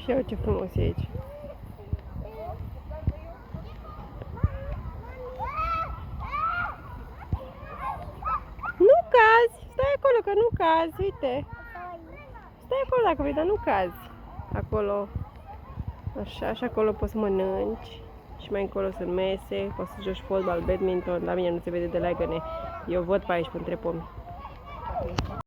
Și iau ce frumos e aici. Nu cazi! Stai acolo că nu cazi, uite! Stai acolo dacă vrei, dar nu cazi. Acolo. Așa, și acolo poți să mănânci. Și mai încolo sunt mese, poți să joci fotbal, badminton. La mine nu se vede de legăne. Eu văd pe aici, între pomi.